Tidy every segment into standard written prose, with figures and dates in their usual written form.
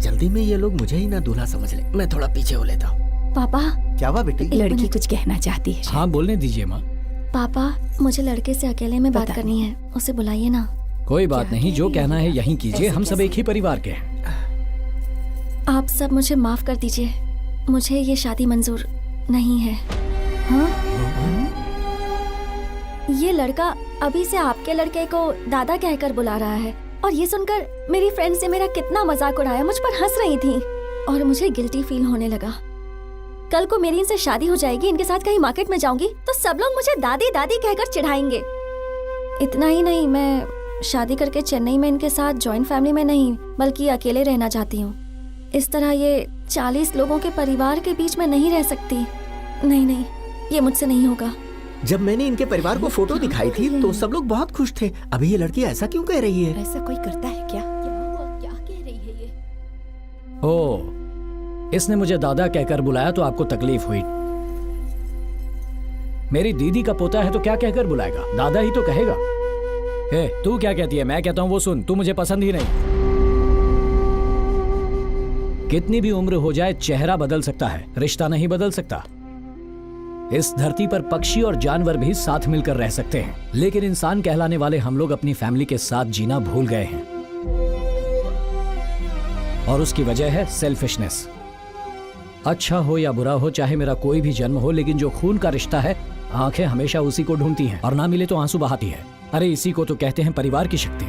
जल्दी में ये लोग मुझे ही ना दूल्हा समझ ले। मैं थोड़ा पीछे हो लेता हूँ। पापा, क्या हुआ बेटी? लड़की कुछ कहना चाहती है। हाँ बोलने दीजिए माँ। पापा मुझे लड़के से अकेले में बात करनी है, उसे बुलाइए ना। कोई बात नहीं, जो कहना है यहीं कीजिए, हम सब एक ही परिवार के हैं। आप सब मुझे माफ कर दीजिए, मुझे ये शादी मंजूर नहीं है। हाँ? ये लड़का अभी से आपके लड़के को दादा कहकर बुला रहा है और ये सुनकर मेरी फ्रेंड्स ने मेरा कितना मजाक उड़ाया, मुझ पर हंस रही थी और मुझे गिल्टी फील होने लगा। कल को मेरी इनसे शादी हो जाएगी, इनके साथ कहीं मार्केट में जाऊंगी तो सब लोग मुझे दादी दादी कहकर चिढ़ाएंगे। इतना ही नहीं, मैं शादी करके चेन्नई में इनके साथ जॉइंट फैमिली में नहीं बल्कि अकेले रहना चाहती हूँ। इस तरह ये 40 लोगों के परिवार के बीच में नहीं रह सकती। नहीं नहीं, ये मुझसे नहीं होगा। जब मैंने इनके परिवार को फोटो दिखाई थी तो सब लोग बहुत खुश थे। अभी ये लड़की ऐसा क्यों कह रही है? ऐसा कोई करता है क्या? क्या कह रही है ये? ओ, इसने मुझे दादा कहकर बुलाया तो आपको तकलीफ हुई। मेरी दीदी का पोता है तो क्या कहकर बुलाएगा? दादा ही तो कहेगा। ए, तू क्या कहती है? मैं कहता हूँ वो सुन, तू मुझे पसंद ही नहीं। कितनी भी उम्र हो जाए चेहरा बदल सकता है, रिश्ता नहीं बदल सकता। इस धरती पर पक्षी और जानवर भी साथ मिलकर रह सकते हैं, लेकिन इंसान कहलाने वाले हम लोग अपनी फैमिली के साथ जीना भूल गए हैं और उसकी वजह है सेल्फिशनेस। अच्छा हो या बुरा हो, चाहे मेरा कोई भी जन्म हो, लेकिन जो खून का रिश्ता है, आंखें हमेशा उसी को ढूंढती हैं और ना मिले तो आंसू बहाती है। अरे इसी को तो कहते हैं परिवार की शक्ति।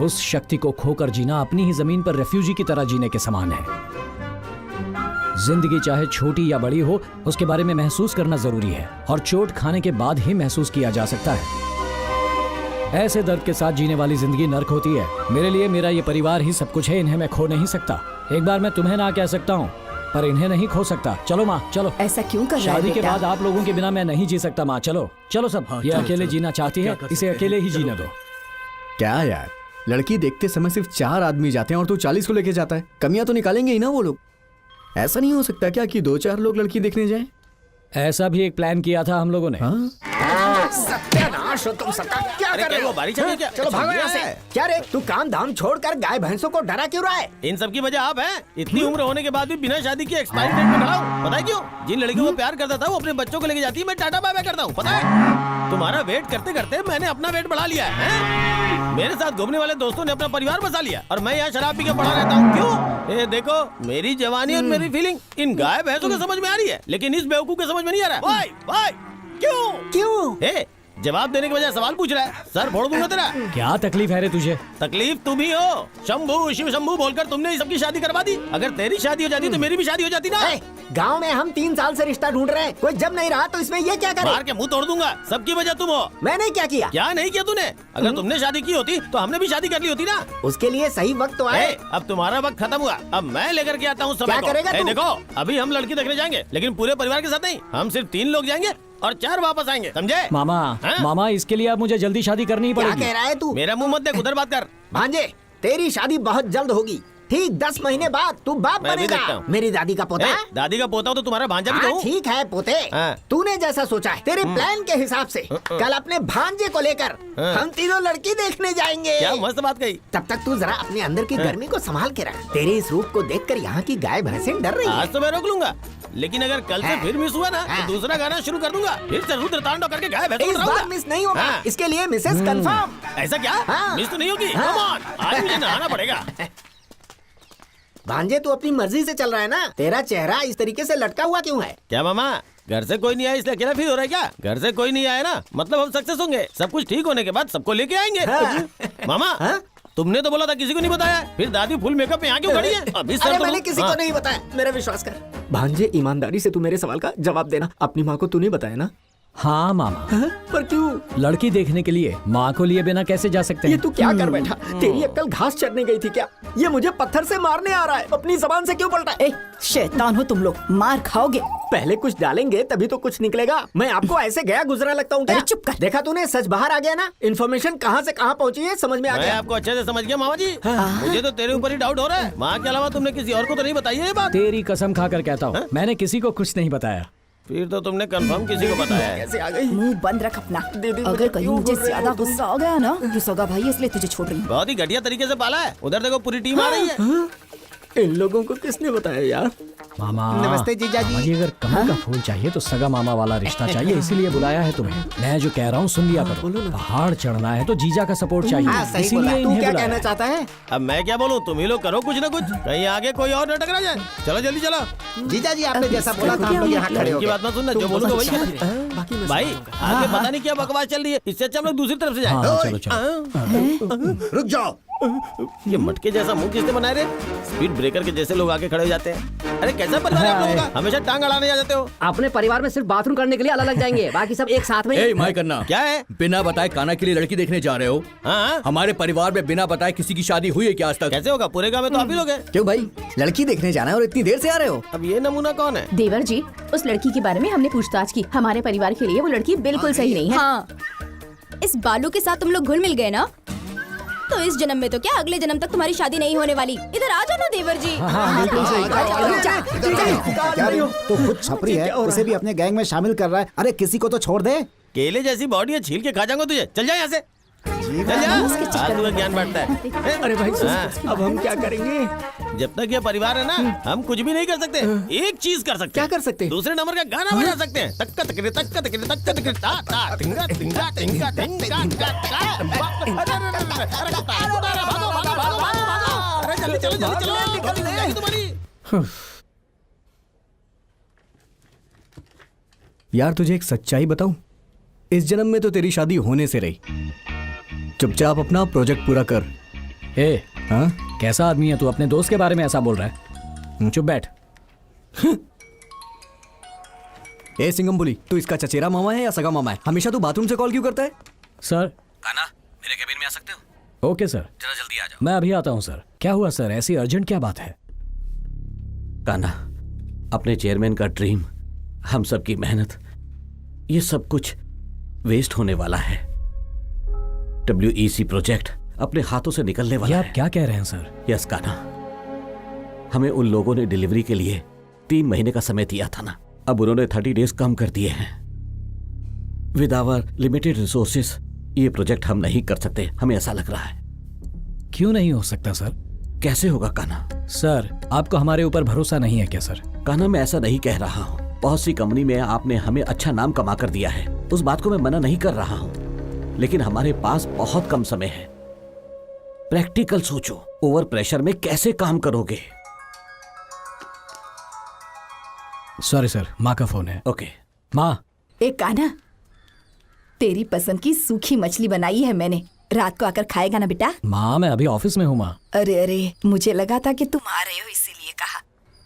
उस शक्ति को खोकर जीना अपनी ही जमीन पर रेफ्यूजी की तरह जीने के समान है। जिंदगी चाहे छोटी या बड़ी हो, उसके बारे में महसूस करना जरूरी है और चोट खाने के बाद ही महसूस किया जा सकता है। ऐसे दर्द के साथ जीने वाली जिंदगी नर्क होती है। मेरे लिए मेरा ये परिवार ही सब कुछ है, इन्हें मैं खो नहीं सकता। एक बार मैं तुम्हें ना कह सकता हूँ पर इन्हें नहीं खो सकता। चलो माँ, चलो। ऐसा क्यों कर रहा है शादी के बेटा? बाद आप लोगों के बिना मैं नहीं जी सकता माँ। चलो चलो सब। ये अकेले जीना चाहती है, इसे अकेले ही जीने दो। क्या यार, लड़की देखते समय सिर्फ 4 आदमी जाते हैं और तू 40 को लेके जाता है। कमियां तो निकालेंगे ही ना वो लोग। ऐसा नहीं हो सकता क्या कि 2-4 लोग लड़की देखने जाएं? ऐसा भी एक प्लान किया था हम लोगों ने। हाँ? सत्यानाश हो तुम सबका। क्या कर रहे हो? बारी चली क्या? चलो भागो यहाँ से। क्या रे, तू काम धाम छोड़कर गाय भैंसों को डरा क्यों रहा है? इन सब की वजह आप हैं। इतनी उम्र होने के बाद भी बिना शादी के एक्सपायरी डेट में खड़ा हूँ। पता है क्यों? जिन लड़कियों को प्यार करता था वो अपने बच्चों को लेके जाती है, मैं टाटा बाय बाय करता हूँ। पता है, तुम्हारा वेट करते करते मैंने अपना वेट बढ़ा लिया है। मेरे साथ घूमने वाले दोस्तों ने अपना परिवार बसा लिया और मैं यहाँ शराब पी के पड़ा रहता हूँ। क्यों? ये देखो, मेरी जवानी और मेरी फीलिंग इन गाय भैंसों को समझ में आ रही है, लेकिन इस बेवकूफ को समझ में नहीं आ रहा। भाई भाई, क्यों? जवाब देने के बजाय सवाल पूछ रहा है। सर फोड़ दूंगा तेरा। क्या तकलीफ है रे तुझे? तकलीफ तुम ही हो। शंभू शिव शंभू बोलकर तुमने ही सबकी शादी करवा दी। अगर तेरी शादी हो जाती तो मेरी भी शादी हो जाती ना। गांव में हम 3 साल से रिश्ता ढूंढ रहे हैं, कोई जब नहीं रहा तो इसमें ये क्या करे? मार के मुंह तोड़ दूंगा। सबकी वजह तुम हो। मैंने क्या किया? क्या नहीं किया तूने? अगर तुमने शादी की होती तो हमने भी शादी कर ली होती ना। उसके लिए सही वक्त तो आए। अब तुम्हारा वक्त खत्म हुआ, अब मैं लेकर के आता हूँ समय क्या को। करेगा तू? देखो, अभी हम लड़की देखने जाएंगे, लेकिन पूरे परिवार के साथ नहीं। हम सिर्फ 3 लोग जाएंगे और 4 वापस आएंगे, समझे? मामा, हाँ? मामा, इसके लिए अब मुझे जल्दी शादी करनी ही क्या पड़ेगी। कह रहा है तू? मेरा मुंह मत देख, उधर बात कर। भांजे, तेरी शादी बहुत जल्द होगी। ठीक 10 महीने बाद तू बाप मैं भी देखता बनेगा। हूँ। मेरी दादी का पोता। दादी का पोता हो तो तुम्हारा भांजा भी तो हूँ। ठीक है पोते, हाँ। तूने जैसा सोचा है, तेरे प्लान के हिसाब से कल अपने भांजे को लेकर हम तीनों लड़की देखने जाएंगे। क्या मस्त बात कही। तब तक तू जरा अपने अंदर की गर्मी को संभाल के रख। तेरे इस रूप को देखकर यहाँ की गाय भैंसें डर रही आज हैं। तो मैं रोक लूंगा, लेकिन अगर कल से फिर मिस हुआ ना तो दूसरा गाना शुरू कर दूंगा। फिर से रुद्र तांडव करके गाय भैंसों को इस बार डराऊंगा। मिस नहीं होगा। हाँ। इसके लिए मिसेस कंफर्म। ऐसा क्या? हाँ। मिस तो नहीं होगी? हाँ। Come on, आज मुझे नहाना पड़ेगा। भांजे, तू अपनी मर्जी से चल रहा है ना? तेरा चेहरा इस तरीके से लटका हुआ क्यों है? क्या मामा, घर से कोई नहीं आया इसलिए अकेला फील हो रहा है क्या? घर से कोई नहीं आया ना, मतलब हम सक्सेस होंगे। सब कुछ ठीक होने के बाद सबको लेके आएंगे। हाँ। मामा, हाँ? तुमने तो बोला था किसी को नहीं बताया, फिर दादी फुल मेकअप में यहाँ क्यों खड़ी है? अभी सर अरे तो मैंने किसी को नहीं बताया, मेरा विश्वास कर। भांजे, ईमानदारी से तू मेरे सवाल का जवाब देना। अपनी माँ को तू नहीं बताया ना? हाँ मामा। हाँ? पर क्यों? लड़की देखने के लिए माँ को लिए बिना कैसे जा सकते ये हैं? तू क्या कर बैठा? तेरी अक्ल घास चरने गई थी क्या? ये मुझे पत्थर से मारने आ रहा है। अपनी जबान से क्यों पलटा? ए, शैतान हो तुम लोग, मार खाओगे। पहले कुछ डालेंगे तभी तो कुछ निकलेगा। मैं आपको ऐसे गया गुजरा लगता हूँ क्या? अरे चुप कर। देखा तूने, सच बाहर आ गया ना? इन्फॉर्मेशन कहाँ से कहाँ पहुँची है समझ में आ मैं गया। आपको अच्छे से समझ गया मामा जी। मुझे तो तेरे ऊपर ही डाउट हो रहा है। माँ के अलावा तुमने किसी और को तो नहीं बताई है ये बात? तेरी कसम खाकर कहता हूँ, मैंने किसी को कुछ नहीं बताया। फिर तो तुमने कंफर्म किसी को बताया है। कैसे आ गई? मुंह बंद रख अपना। दीदी, अगर मुझे कहीं क्यों मुझे हो रहा है? ज्यादा गुस्सा हो गया ना कि सगा भाई है, इसलिए तुझे छोड़ रही हूँ। बहुत ही घटिया तरीके से पाला है। उधर देखो पूरी टीम आ रही है। इन लोगों को किसने बताया यार? मामा नमस्ते जीजा जी। मामा जी, अगर कमल का फूल चाहिए तो सगा मामा वाला रिश्ता चाहिए, इसीलिए बुलाया है तुम्हें। मैं जो कह रहा हूँ सुन लिया करो। पहाड़ चढ़ना है तो जीजा का सपोर्ट चाहिए, हाँ सही बोला। इसीलिए तू इन्हें क्या बुलाया कहना है। चाहता है? अब मैं क्या बोलूं, तुम ही लोग करो कुछ ना कुछ, कहीं आगे कोई और न टकरा जाए। चलो जल्दी चलो। जीजा जी आपने जैसा बोला था हम लोग यहाँ खड़े हो की गए। बात मत सुनना, जो बोलूंगा वही करना। भाई आगे पता नहीं क्या बकवास चल रही है, इससे अच्छा हम लोग दूसरी तरफ से जाए। हाँ चलो चलो। रुक जाओ। ये मटके जैसा मुंह किसने बनाए रे? स्पीड ब्रेकर के जैसे लोग आके खड़े हो जाते हैं। अरे कैसा परिवार है आप लोगों का? हमेशा टांग अड़ाने आ जाते हो। अपने परिवार में सिर्फ बाथरूम करने के लिए अलग अलग जाएंगे, बाकी सब एक साथ में। ए माय करना क्या है? बिना बताए काना के लिए लड़की देखने जा रहे हो? हाँ हमारे परिवार में बिना बताए किसी की शादी हुई है क्या आज तक? कैसे होगा? पूरे गांव में तो आप ही लोग हैं। क्यों भाई, लड़की देखने जाना है और इतनी देर से आ रहे हो? अब ये नमूना कौन है? देवर जी, उस लड़की के बारे में हमने पूछताछ की। हमारे परिवार के लिए वो लड़की बिल्कुल सही नहीं है। हाँ, इस बालू के साथ तुम लोग घुल मिल गए ना, तो इस जन्म में तो क्या अगले जन्म तक तुम्हारी शादी नहीं होने वाली। इधर आ जाओ ना देवर जी। क्या रे? तो खुद छपरी है, उसे भी अपने गैंग में शामिल कर रहा है। अरे किसी को तो छोड़ दे। केले जैसी बॉडी है, छील के खा जाऊंगा तुझे। चल जा यहाँ से, चल जा। आज तुम्हें ज्ञान बांटता है। अरे भाई हाँ। अब हम क्या करेंगे? जब तक ये परिवार है ना, हम कुछ भी नहीं कर सकते। एक चीज कर सकते क्या हैं। कर सकते हैं? दूसरे नंबर का गाना बजा सकते हैं। तक्का तकरे तक्का तकरे तक्का तकरे ता ता टिंगा टिंगा टिंगा टिंगा टिंगा भागो भागो भागो भागो। अरे जल्दी चलो जल्दी चलो, निकल जाएगी तुम्हारी। यार तुझे एक सच्चाई बताऊं, इस जन्म में तो तेरी शादी होने से रही। चुपचाप अपना प्रोजेक्ट पूरा कर। ए, हाँ कैसा आदमी है तू? अपने दोस्त के बारे में ऐसा बोल रहा है? चुप बैठ। ए सिंगमपुली, तू इसका चचेरा मामा है या सगा मामा है? हमेशा तू बाथरूम से कॉल क्यों करता है? सर। काना, मेरे कैबिन में आ सकते हो? ओके सर, जरा जल्दी आ जाओ। मैं अभी आता हूँ सर। क्या हुआ सर, ऐसी अर्जेंट क्या बात है? काना, अपने चेयरमैन का ड्रीम, हम सब की मेहनत, ये सब कुछ वेस्ट होने वाला है। WEC प्रोजेक्ट अपने हाथों से निकलने ये वाला आप है। क्या कह रहे हैं सर? यस काना, हमें उन लोगों ने डिलीवरी के लिए 3 महीने का समय दिया था ना, अब उन्होंने 30 डेज कम कर दिए हैं। विद आवर लिमिटेड रिसोर्सेस ये प्रोजेक्ट हम नहीं कर सकते, हमें ऐसा लग रहा है। क्यों नहीं हो सकता सर? कैसे होगा काना? सर, आपको हमारे ऊपर भरोसा नहीं है क्या सर? काना, मैं ऐसा नहीं कह रहा हूँ। बहुत सी कंपनी में आपने हमें अच्छा नाम कमा कर दिया है, उस बात को मैं मना नहीं कर रहा हूँ, लेकिन हमारे पास बहुत कम समय है। प्रैक्टिकल सोचो, ओवर प्रेशर में कैसे काम करोगे? सॉरी सर, माँ का फोन है। ओके। माँ। एक काना, तेरी पसंद की सूखी मछली बनाई है मैंने, रात को आकर खाएगा ना बेटा? माँ मैं अभी ऑफिस में हूँ माँ। अरे अरे, मुझे लगा था कि तुम आ रहे हो इसीलिए कहा।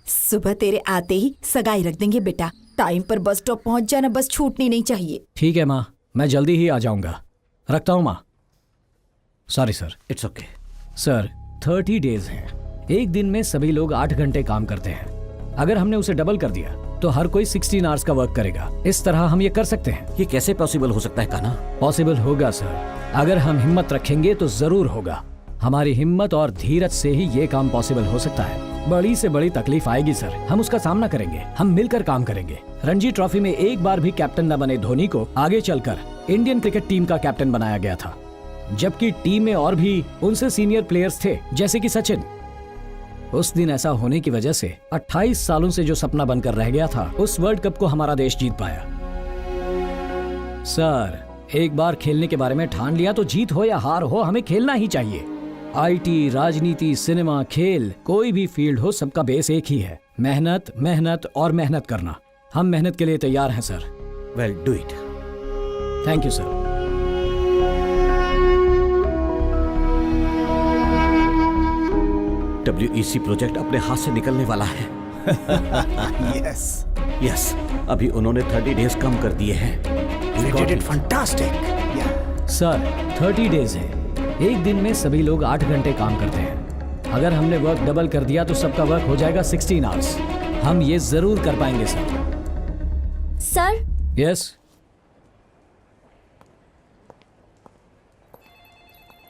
सुबह तेरे आते ही सगाई रख देंगे बेटा। टाइम पर बस स्टॉप पहुंच जाना, बस छूटनी नहीं चाहिए। ठीक है माँ, मैं जल्दी ही आ जाऊंगा। रखता हूँ माँ। Sorry sir. It's okay. Sir 30 days हैं। एक दिन में सभी लोग 8 घंटे काम करते हैं। अगर हमने उसे डबल कर दिया तो हर कोई 16 आवर्स का वर्क करेगा। इस तरह हम ये कर सकते हैं। ये कैसे पॉसिबल हो सकता है काना? पॉसिबल होगा सर, अगर हम हिम्मत रखेंगे तो जरूर होगा। हमारी हिम्मत और धीरज से ही ये काम पॉसिबल हो सकता है। बड़ी से बड़ी तकलीफ आएगी सर, हम उसका सामना करेंगे, हम मिलकर काम करेंगे। रणजी ट्रॉफी में एक बार भी कैप्टन न बने धोनी को आगे चलकर इंडियन क्रिकेट टीम का कैप्टन बनाया गया था, जबकि टीम में और भी उनसे सीनियर प्लेयर्स थे जैसे कि सचिन। उस दिन ऐसा होने की वजह से 28 सालों से जो सपना बनकर रह गया था, उस वर्ल्ड कप को हमारा देश जीत पाया। सर, एक बार खेलने के बारे में ठान लिया तो जीत हो या हार हो, हमें खेलना ही चाहिए। IT, राजनीति, सिनेमा, खेल, कोई भी फील्ड हो, सबका बेस एक ही है, मेहनत, मेहनत और मेहनत करना। हम मेहनत के लिए तैयार हैं sir. Well, do it. Thank you sir. WEC project अपने हाथ से निकलने वाला है। यस, अभी उन्होंने 30 डेज कम कर दिए हैं। सर 30 डेज है, एक दिन में सभी लोग 8 घंटे काम करते हैं। अगर हमने वर्क डबल कर दिया तो सबका वर्क हो जाएगा 16 आवर्स। हम ये जरूर कर पाएंगे सर। सर, यस,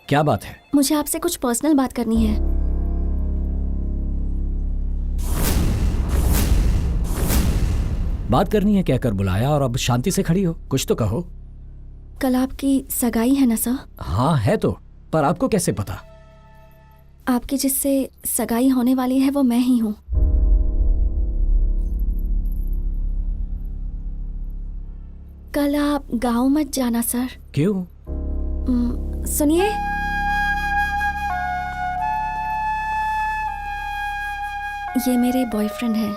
क्या बात है? मुझे आपसे कुछ पर्सनल बात करनी है। बात करनी है कहकर बुलाया और अब शांति से खड़ी हो, कुछ तो कहो। कल आपकी सगाई है ना सर? हाँ है तो, पर आपको कैसे पता? आपकी जिससे सगाई होने वाली है वो मैं ही हूँ। कल आप गांव मत जाना सर। क्यों? सुनिए, ये मेरे बॉयफ्रेंड हैं।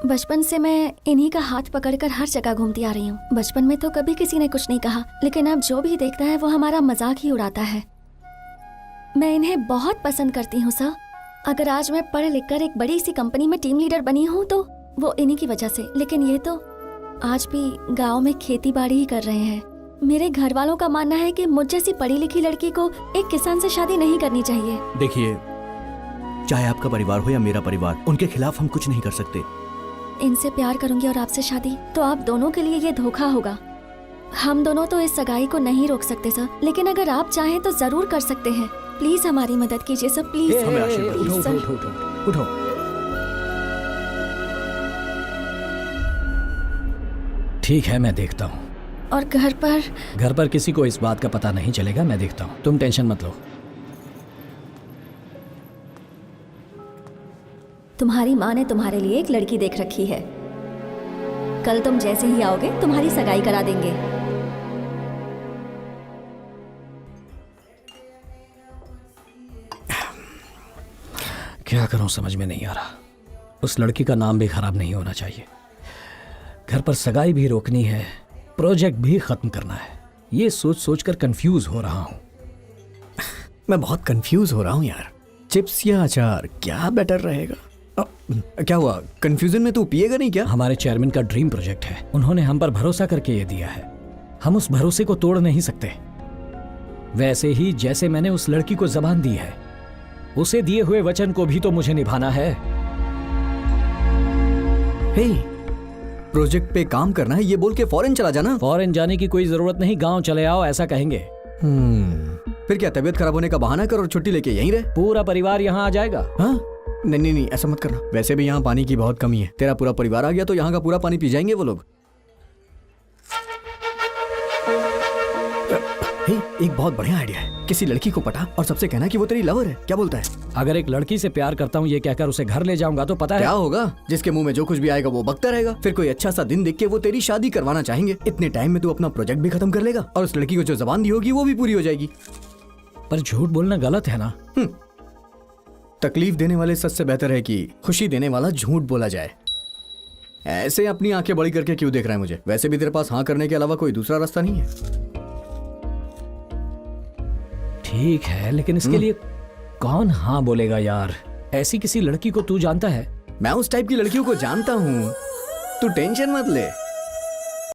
बचपन से मैं इन्हीं का हाथ पकड़कर हर जगह घूमती आ रही हूँ। बचपन में तो कभी किसी ने कुछ नहीं कहा, लेकिन अब जो भी देखता है वो हमारा मजाक ही उड़ाता है। मैं इन्हें बहुत पसंद करती हूँ सर। अगर आज मैं पढ़ लिख कर एक बड़ी सी कंपनी में टीम लीडर बनी हूँ तो वो इन्हीं की वजह से, लेकिन ये तो आज भी गांव में खेती बाड़ी ही कर रहे हैं। मेरे घर वालों का मानना है कि मुझ जैसी पढ़ी लिखी लड़की को एक किसान से शादी नहीं करनी चाहिए। देखिए, चाहे आपका परिवार हो या मेरा परिवार, उनके खिलाफ हम कुछ नहीं कर सकते। इनसे प्यार करूंगी और आपसे शादी, तो आप दोनों के लिए ये धोखा होगा। हम दोनों तो इस सगाई को नहीं रोक सकते सर, लेकिन अगर आप चाहें तो जरूर कर सकते हैं। प्लीज हमारी मदद कीजिए सर, प्लीज। हमें आशीर्वाद उठो, प्लीज, सर। उठो, उठो, उठो, उठो। ठीक है, मैं देखता हूँ। और घर पर किसी को इस बात का पता नहीं चलेगा, मैं देखता हूँ, तुम टेंशन मत लो। तुम्हारी माँ ने तुम्हारे लिए एक लड़की देख रखी है। कल तुम जैसे ही आओगे तुम्हारी सगाई करा देंगे। क्या करूं समझ में नहीं आ रहा। उस लड़की का नाम भी खराब नहीं होना चाहिए। घर पर सगाई भी रोकनी है, प्रोजेक्ट भी खत्म करना है। ये सोच सोच कर कंफ्यूज हो रहा हूं। मैं बहुत कंफ्यूज हो रहा हूँ यार। चिप्स या अचार क्या बेटर रहेगा? क्या हुआ, कंफ्यूजन में तू पिएगा नहीं क्या? हमारे चेयरमैन का ड्रीम प्रोजेक्ट है, उन्होंने हम पर भरोसा करके ये दिया है। हम उस भरोसे को तोड़ नहीं सकते। वैसे ही जैसे मैंने उस लड़की को जबान दी है, उसे दिए हुए वचन को भी तो मुझे निभाना है। हे, प्रोजेक्ट पे काम करना है ये बोल के फॉरेन चला जाना। फॉरेन जाने की कोई जरूरत नहीं, गांव चले आओ ऐसा कहेंगे। फिर क्या तबीयत खराब होने का बहाना कर और छुट्टी लेके यहीं रहे? पूरा परिवार यहाँ आ जाएगा। हाँ? नहीं नहीं नहीं, ऐसा मत करना। वैसे भी यहाँ पानी की बहुत कमी है। तेरा पूरा परिवार आ गया तो यहाँ का पूरा पानी पी जाएंगे वो लोग। हे, एक बहुत बढ़िया आइडिया है। किसी लड़की को पटा और सबसे कहना कि वो तेरी लवर है। क्या बोलता है? अगर एक लड़की से प्यार करता हूँ ये कहकर उसे घर ले जाऊंगा तो पता है क्या होगा? जिसके मुंह में जो कुछ भी आएगा वो बकता रहेगा। फिर कोई अच्छा सा दिन देख के वो तेरी शादी करवाना चाहेंगे। इतने टाइम में तू अपना प्रोजेक्ट भी खत्म कर लेगा और उस लड़की को जो जबान दी होगी वो भी पूरी हो जाएगी। पर झूठ बोलना गलत है ना। तकलीफ देने वाले सच से बेहतर है कि खुशी देने वाला झूठ बोला जाए। ऐसे अपनी आंखें बड़ी करके क्यों देख रहा है मुझे? वैसे भी तेरे पास हाँ करने के अलावा कोई दूसरा रास्ता नहीं है। ठीक है, लेकिन इसके लिए कौन हाँ बोलेगा यार? ऐसी किसी लड़की को तू जानता है? मैं उस टाइप की लड़कियों को जानता हूँ, तू टेंशन मत ले।